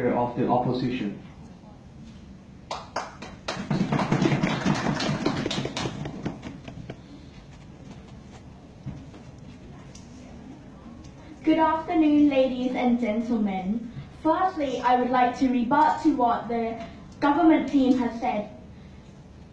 Speaker of the Opposition. Good afternoon, ladies and gentlemen. Firstly, I would like to rebut to what the government team has said.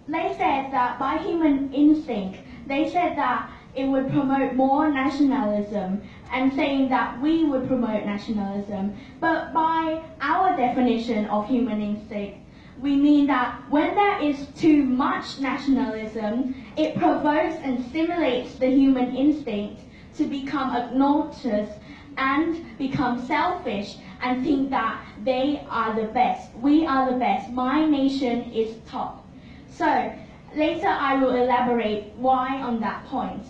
They said that by human instinct, they said that it would promote more nationalism and saying that we would promote nationalism. But by our definition of human instinct, we mean that when there is too much nationalism, it provokes and stimulates the human instinct to become obnoxious and become selfish and think that they are the best. We are the best. My nation is top. So later I will elaborate why on that point.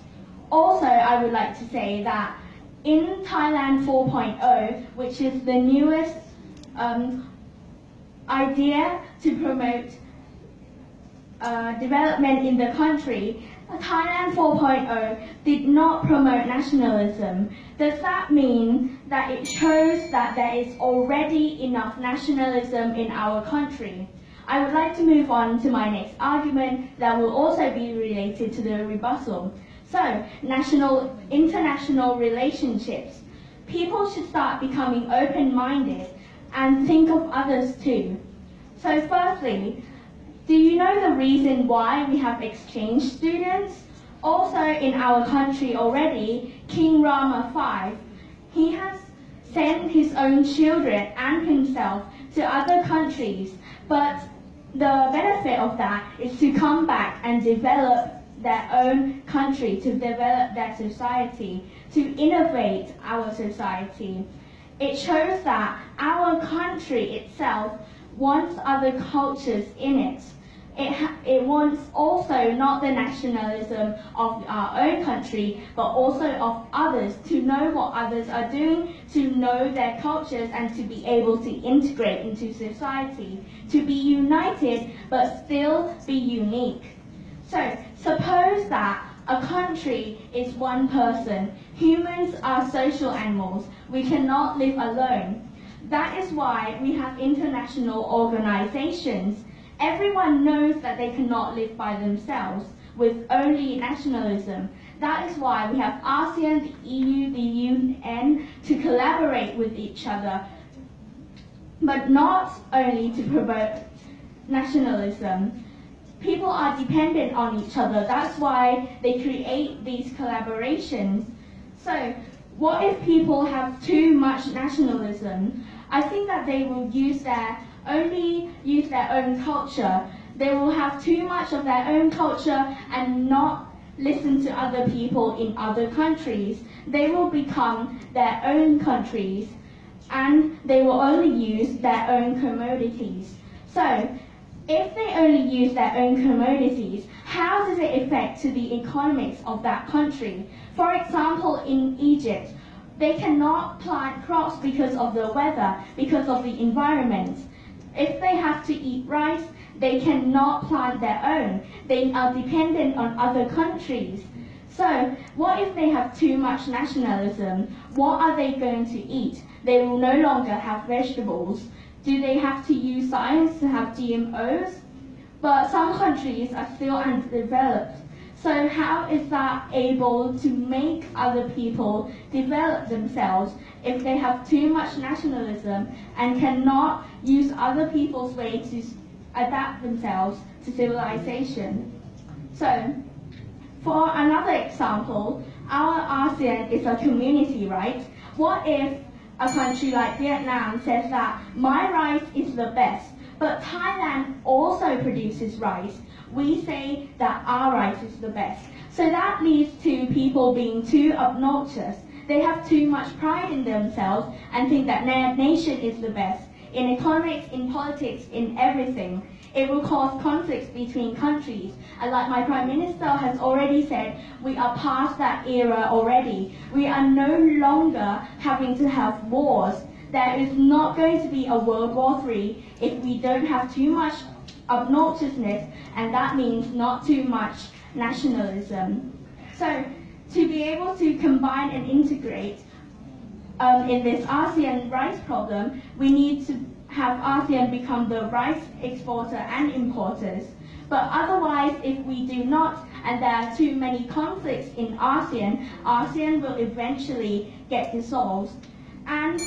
Also, I would like to say that in Thailand 4.0, which is the newest idea to promote development in the country, Thailand 4.0 did not promote nationalism. Does that mean that it shows that there is already enough nationalism in our country? I would like to move on to my next argument that will also be related to the rebuttal. So, international relationships. People should start becoming open-minded and think of others too. So firstly, do you know the reason why we have exchange students? Also in our country already, King Rama V, he has sent his own children and himself to other countries, but the benefit of that is to come back and develop their own country, to develop their society, to innovate our society. It shows that our country itself wants other cultures in it. It wants also not the nationalism of our own country, but also of others, to know what others are doing, to know their cultures, and to be able to integrate into society, to be united but still be unique. So, suppose that a country is one person. Humans are social animals. We cannot live alone. That is why we have international organizations. Everyone knows that they cannot live by themselves with only nationalism. That is why we have ASEAN, the EU, the UN to collaborate with each other, but not only to promote nationalism. People are dependent on each other. That's why they create these collaborations. So, what if people have too much nationalism? I think that they will only use their own culture. They will have too much of their own culture and not listen to other people in other countries. They will become their own countries and they will only use their own commodities. So, if they only use their own commodities, how does it affect to the economics of that country? For example, in Egypt, they cannot plant crops because of the weather, because of the environment. If they have to eat rice, they cannot plant their own. They are dependent on other countries. So, what if they have too much nationalism? What are they going to eat? They will no longer have vegetables. Do they have to use science to have GMOs? But some countries are still undeveloped. So how is that able to make other people develop themselves if they have too much nationalism and cannot use other people's way to adapt themselves to civilization? So, for another example, our ASEAN is a community, right? What if a country like Vietnam says that my rice is the best, but Thailand also produces rice? We say that our rice is the best. So that leads to people being too obnoxious. They have too much pride in themselves and think that their nation is the best. In economics, in politics, in everything. It will cause conflicts between countries. And like my Prime Minister has already said, we are past that era already. We are no longer having to have wars. There is not going to be a World War III if we don't have too much obnoxiousness, and that means not too much nationalism. So, to be able to combine and integrate in this ASEAN rice problem, we need to have ASEAN become the rice exporter and importers. But otherwise, if we do not, and there are too many conflicts in ASEAN, ASEAN will eventually get dissolved. And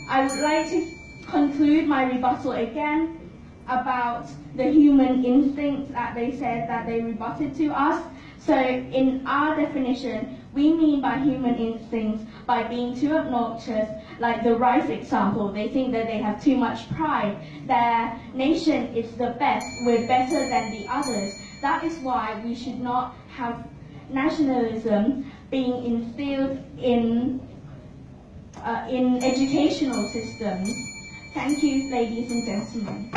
I would like to conclude my rebuttal again about the human instincts that they said that they rebutted to us. So in our definition, we mean by human instincts by being too obnoxious, like the rice example. They think that they have too much pride. Their nation is the best, we're better than the others. That is why we should not have nationalism being instilled in educational systems. Thank you, ladies and gentlemen.